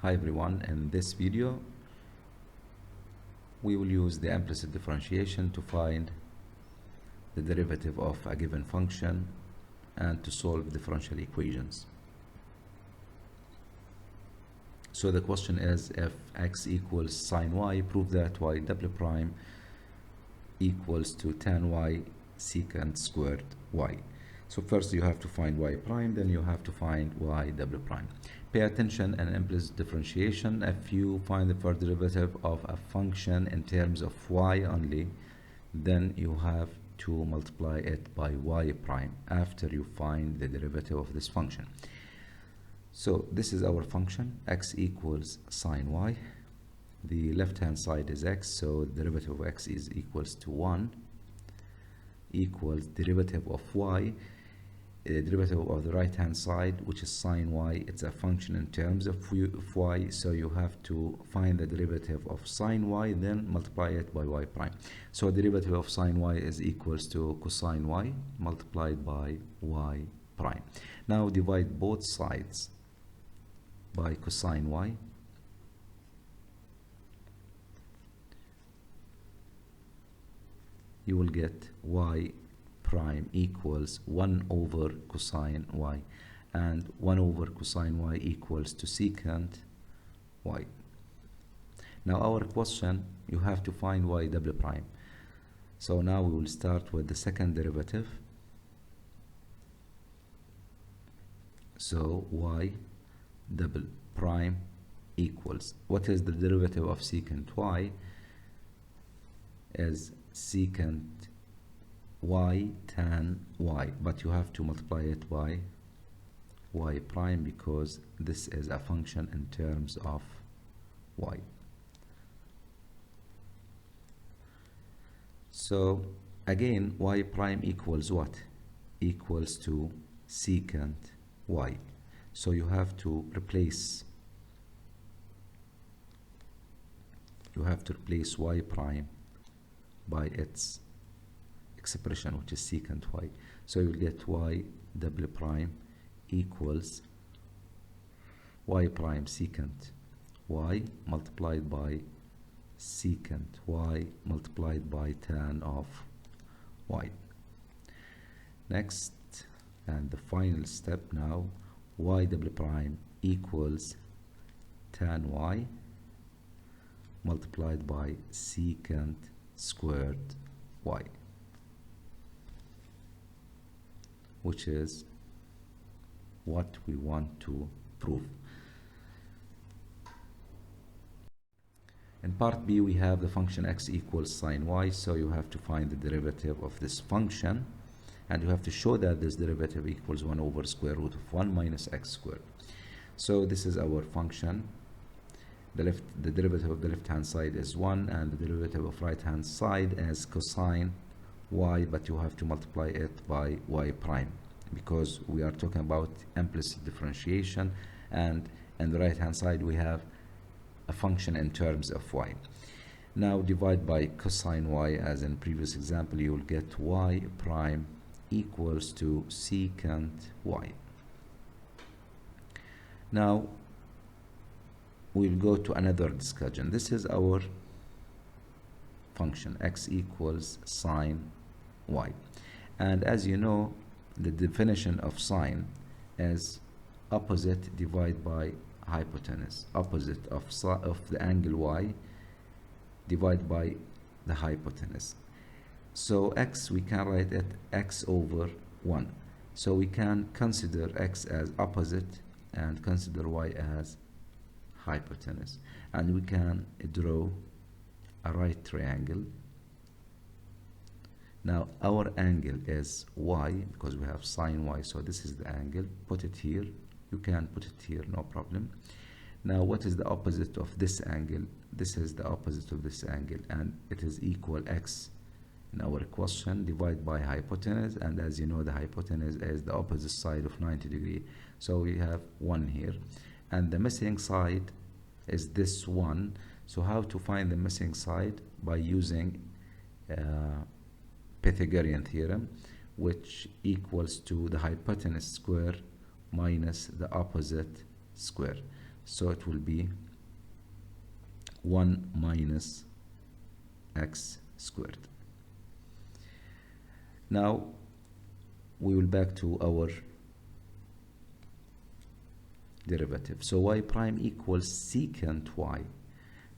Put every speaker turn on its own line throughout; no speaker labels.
Hi everyone, in this video we will use the implicit differentiation to find the derivative of a given function and to solve differential equations. So the question is, if x equals sine y, prove that y double prime equals to tan y secant squared y. So first you have to find y prime, then you have to find y double prime. Pay attention in implicit differentiation. If you find the first derivative of a function in terms of y only, then you have to multiply it by y prime after you find the derivative of this function. So this is our function, x equals sine y. The left hand side is x, so the derivative of x is equals to 1 equals derivative of y. The derivative of the right hand side, which is sine y, it's a function in terms of y, so you have to find the derivative of sine y, then multiply it by y prime. So derivative of sine y is equals to cosine y multiplied by y prime. Now divide both sides by cosine y. You will get y prime equals 1 over cosine y, and 1 over cosine y equals to secant y. Now our question, you have to find y double prime. So now we will start with the second derivative. So y double prime equals, what is the derivative of secant y? Is secant y tan y, but you have to multiply it by y prime because this is a function in terms of y. So again, y prime equals what? Equals to secant y. So you have to replace y prime by its expression, which is secant y. So you'll get y double prime equals y prime secant y multiplied by secant y multiplied by tan of y. Next, and the final step now, y double prime equals tan y multiplied by secant squared y, which is what we want to prove. In part B, we have the function x equals sine y, so you have to find the derivative of this function, and you have to show that this derivative equals 1 over square root of 1 minus x squared. So this is our function. The derivative of the left hand side is 1, and the derivative of right hand side is cosine y, but you have to multiply it by y prime because we are talking about implicit differentiation, and on the right hand side we have a function in terms of y. Now divide by cosine y, as in previous example, you will get y prime equals to secant y. Now we'll go to another discussion. This is our function, x equals sine y, and as you know, the definition of sine is opposite divided by hypotenuse, opposite of the angle y divided by the hypotenuse. So x, we can write it x over 1, so we can consider x as opposite and consider y as hypotenuse, and we can draw a right triangle. Now our angle is y because we have sine y, so this is the angle. Put it here, you can put it here, no problem. Now what is the opposite of this angle? This is the opposite of this angle, and it is equal x in our equation divided by hypotenuse, and as you know, the hypotenuse is the opposite side of 90 degrees, so we have 1 here, and the missing side is this 1. So how to find the missing side? By using Pythagorean theorem, which equals to the hypotenuse square minus the opposite square. So it will be 1 minus x squared. Now we will back to our derivative. So y prime equals secant y.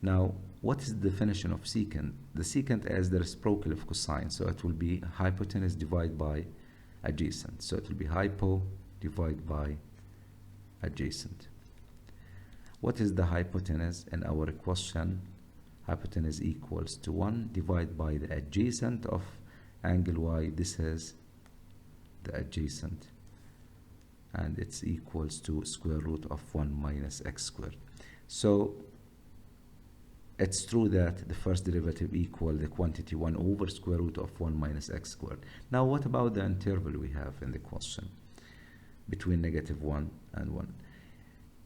Now, what is the definition of secant? The secant is the reciprocal of cosine. So it will be hypotenuse divided by adjacent. So it will be hypo divided by adjacent. What is the hypotenuse in our question? Hypotenuse equals to 1 divided by the adjacent of angle y. This is the adjacent, and it's equals to square root of 1 minus x squared. So it's true that the first derivative equal the quantity 1 over square root of 1 minus x squared. Now what about the interval we have in the question between -1 and 1?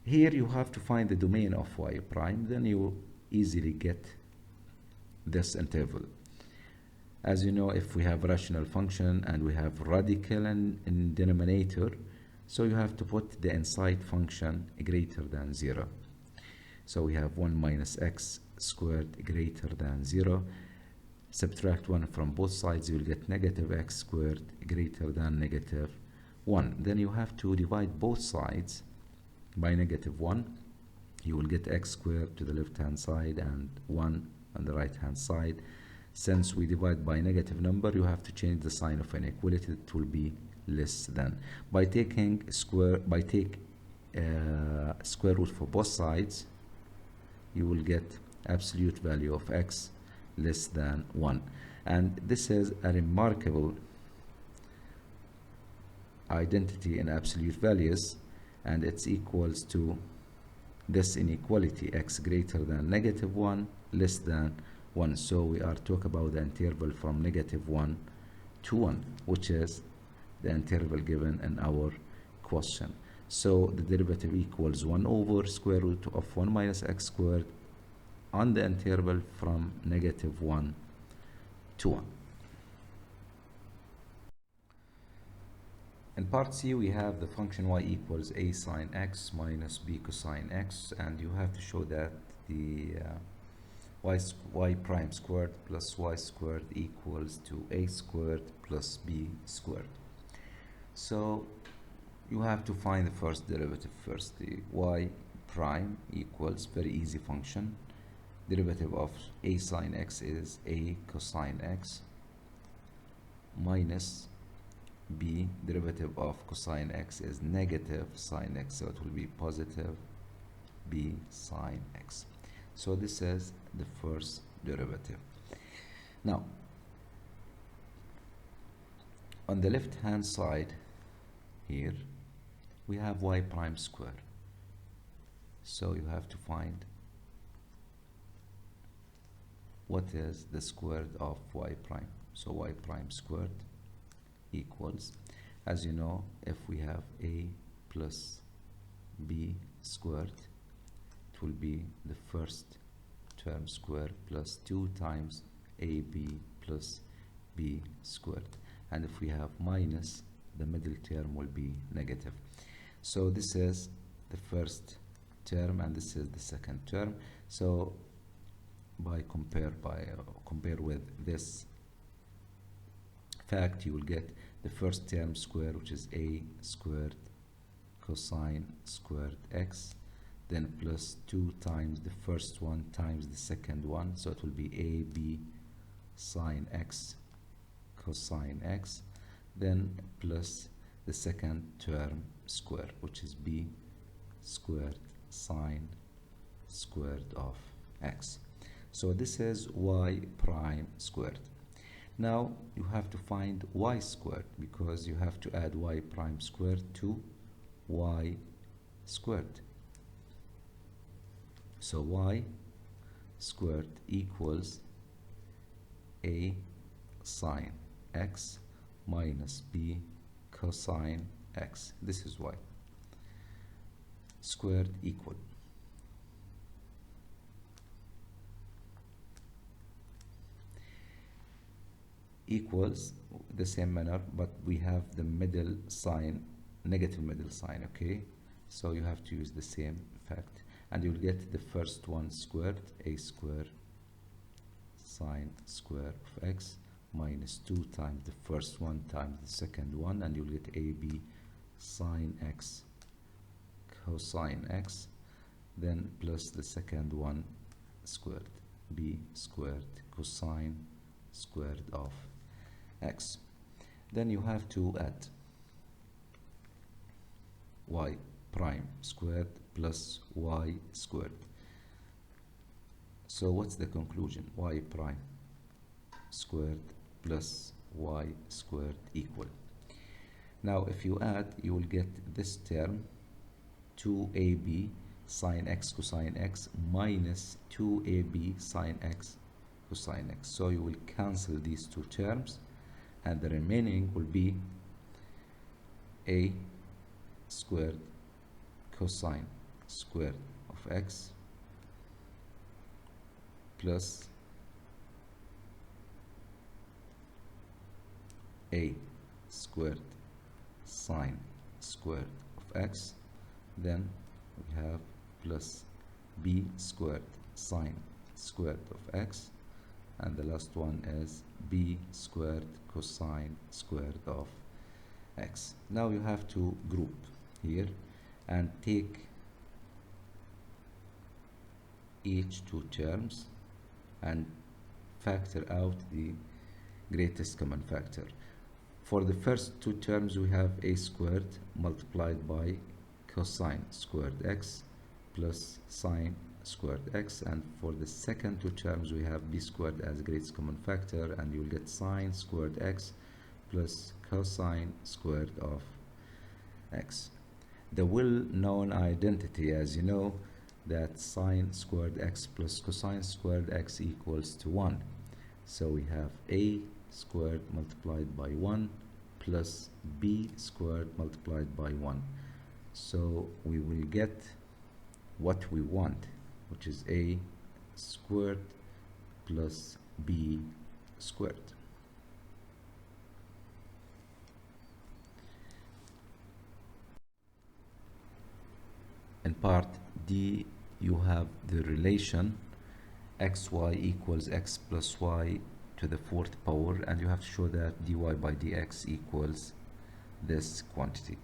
Here you have to find the domain of y prime, then you easily get this interval. As you know, if we have rational function and we have radical in denominator, so you have to put the inside function greater than 0. So we have 1 minus x squared greater than 0. Subtract 1 from both sides, you will get negative x squared greater than -1. Then you have to divide both sides by -1. You will get x squared to the left hand side and 1 on the right hand side. Since we divide by negative number, you have to change the sign of inequality. It will be less than. By taking square root for both sides, you will get absolute value of x less than 1. And this is a remarkable identity in absolute values, and it's equals to this inequality, x greater than -1 less than 1. So we are talking about the interval from -1 to 1, which is the interval given in our question. So the derivative equals 1 over square root of 1 minus x squared on the interval from -1 to 1. In part C, we have the function y equals a sine x minus b cosine x, and you have to show that the y prime squared plus y squared equals to a squared plus b squared. So you have to find the first derivative first. The y prime equals, very easy function, derivative of a sine x is a cosine x minus b, derivative of cosine x is negative sine x, so it will be positive b sine x. So this is the first derivative. Now on the left hand side here we have y prime square, so you have to find what is the square root of y prime. So y prime squared equals, as you know, if we have a plus b squared, it will be the first term squared plus 2 times ab plus b squared, and if we have minus, the middle term will be negative. So this is the first term and this is the second term. So compare with this fact, you will get the first term squared, which is a squared cosine squared x, then plus 2 times the first one times the second one, so it will be ab sine x cosine x, then plus the second term square, which is b squared sine squared of x. So this is y prime squared. Now you have to find y squared, because you have to add y prime squared to y squared. So y squared equals a sine x minus b cosine x. This is y squared equals the same manner, but we have the middle sign, negative middle sign, okay? So you have to use the same fact, and you'll get the first one squared, a square sine square of x minus 2 times the first one times the second one, and you'll get ab sine x cosine x, then plus the second one squared, b squared cosine squared of x. Then you have to add y prime squared plus y squared. So what's the conclusion? Y prime squared plus y squared equal. Now if you add, you will get this term 2ab sine x cosine x minus 2ab sine x cosine x. So you will cancel these two terms, and the remaining will be a squared cosine squared of x plus a squared sine squared of x, then we have plus b squared sine squared of x, and the last one is b squared cosine squared of x. Now you have to group here and take each two terms and factor out the greatest common factor. For the first two terms, we have a squared multiplied by cosine squared x plus sine squared x, and for the second two terms we have b squared as greatest common factor, and you'll get sine squared x plus cosine squared of x. The well-known identity, as you know, that sine squared x plus cosine squared x equals to 1. So we have a squared multiplied by 1 plus b squared multiplied by 1. So we will get what we want, which is a squared plus b squared. In part D, you have the relation xy equals x plus y to the fourth power, and you have to show that dy by dx equals this quantity.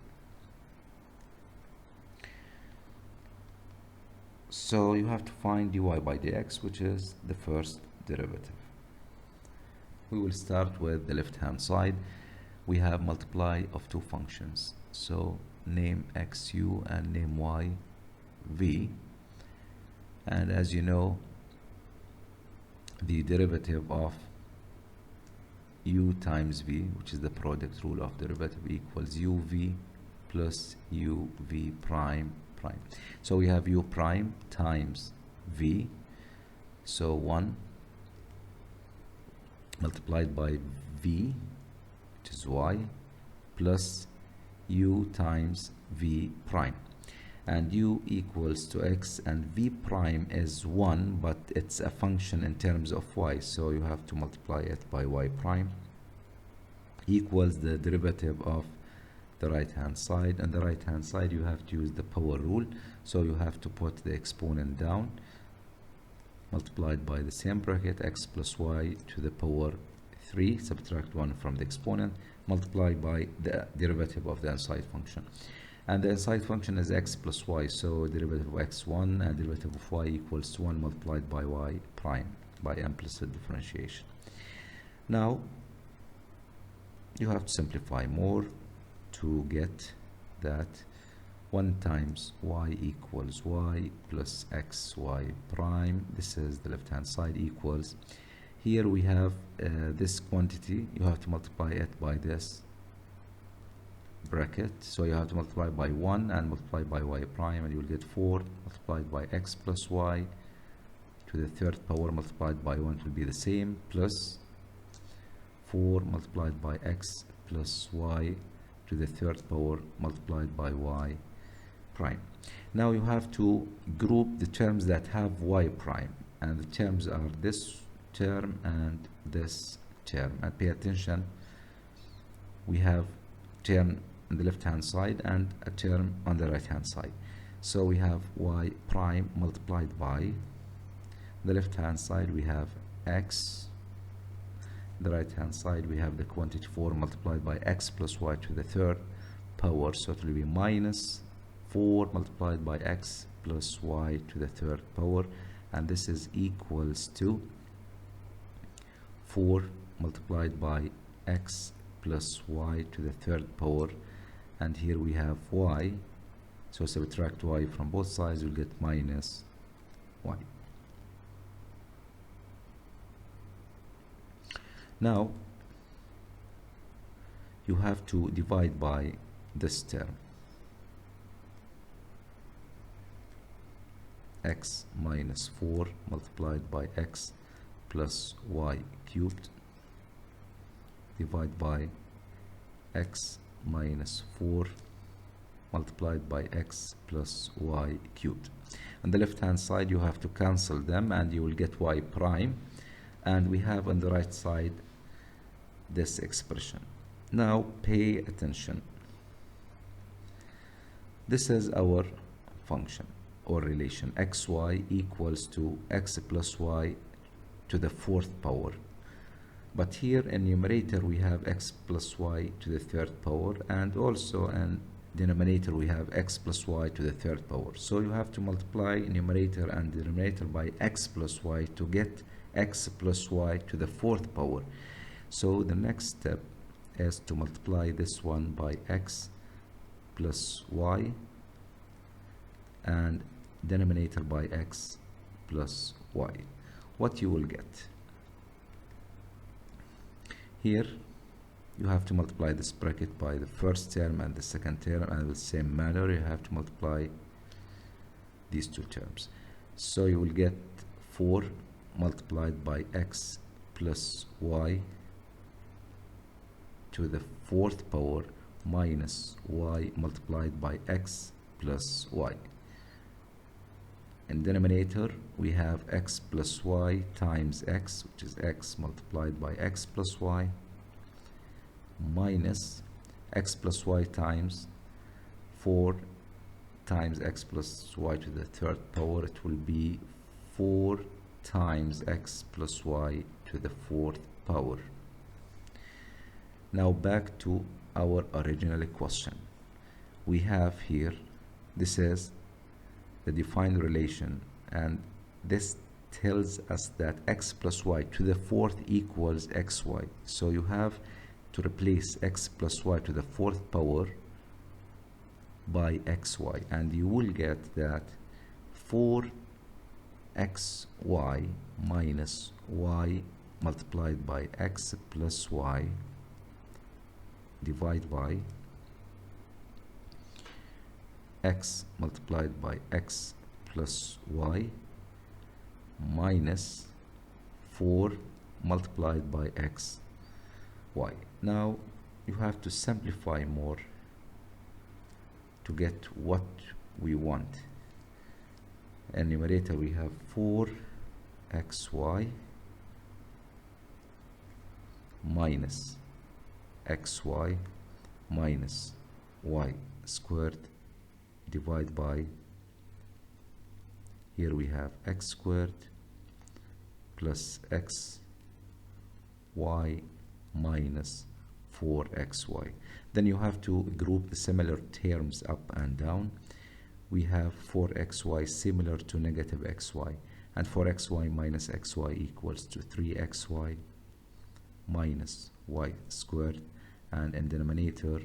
So you have to find dy by dx, which is the first derivative. We will start with the left hand side. We have multiply of two functions, so name xu and name y v, and as you know, the derivative of u times v, which is the product rule of derivative, equals uv plus uv prime prime. So we have u prime times v, so 1 multiplied by v, which is y, plus u times v prime, and u equals to x, and v prime is 1, but it's a function in terms of y, so you have to multiply it by y prime, equals the derivative of the right hand side. And the right hand side you have to use the power rule, so you have to put the exponent down, multiplied by the same bracket, x plus y to the power 3, subtract 1 from the exponent, multiplied by the derivative of the inside function. And the inside function is x plus y, so derivative of x1 and derivative of y equals to 1 multiplied by y prime by implicit differentiation. Now you have to simplify more to get that 1 times y equals y plus xy prime, this is the left hand side, equals, here we have this quantity, you have to multiply it by this bracket, so you have to multiply by 1 and multiply by y prime, and you will get 4 multiplied by x plus y to the third power multiplied by 1 will be the same, plus 4 multiplied by x plus y to the third power multiplied by y prime. Now you have to group the terms that have y prime, and the terms are this term and this term, and pay attention, we have term on the left hand side and a term on the right hand side. So we have y prime multiplied by the left hand side we have x, the right hand side we have the quantity 4 multiplied by x plus y to the third power, so it will be minus 4 multiplied by x plus y to the third power, and this is equals to 4 multiplied by x plus y to the third power, and here we have y, so subtract y from both sides, you'll get minus y. Now you have to divide by this term, x minus 4 multiplied by x plus y cubed, divide by x minus 4 multiplied by x plus y cubed. On the left hand side you have to cancel them and you will get y prime, and we have on the right side this expression. Now pay attention, this is our function or relation, xy equals to x plus y to the fourth power, but here in numerator we have x plus y to the third power, and also in denominator we have x plus y to the third power, so you have to multiply numerator and denominator by x plus y to get x plus y to the fourth power. So the next step is to multiply this one by x plus y and denominator by x plus y. What you will get here, you have to multiply this bracket by the first term and the second term, and in the same manner you have to multiply these two terms, so you will get 4 multiplied by x plus y to the fourth power minus y multiplied by x plus y. In denominator we have x plus y times x, which is x multiplied by x plus y, minus x plus y times 4 times x plus y to the third power, it will be 4 times x plus y to the fourth power. Now back to our original equation. We have here, this is the defined relation, and this tells us that x plus y to the fourth equals xy. So you have to replace x plus y to the fourth power by xy, and you will get that 4xy minus y multiplied by x plus y divide by x multiplied by x plus y minus 4 multiplied by x y. Now you have to simplify more to get what we want. In numerator we have 4xy minus xy minus y squared divide by, here we have x squared plus x y minus 4xy. Then you have to group the similar terms up and down. We have 4xy similar to negative xy, and 4xy minus xy equals to 3xy minus y squared, and in denominator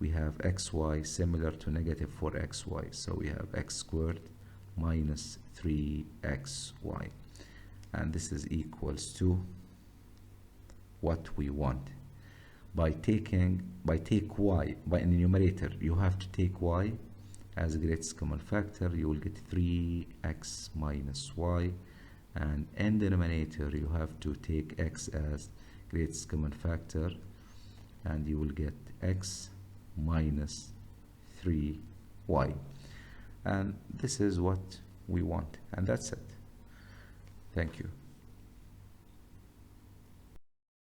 we have xy similar to negative 4xy, so we have x squared minus 3xy, and this is equals to what we want. Take y, by in the numerator you have to take y as a greatest common factor, you will get 3x minus y, and in the denominator you have to take x as greatest common factor, and you will get x minus 3y, and this is what we want, and that's it. Thank you.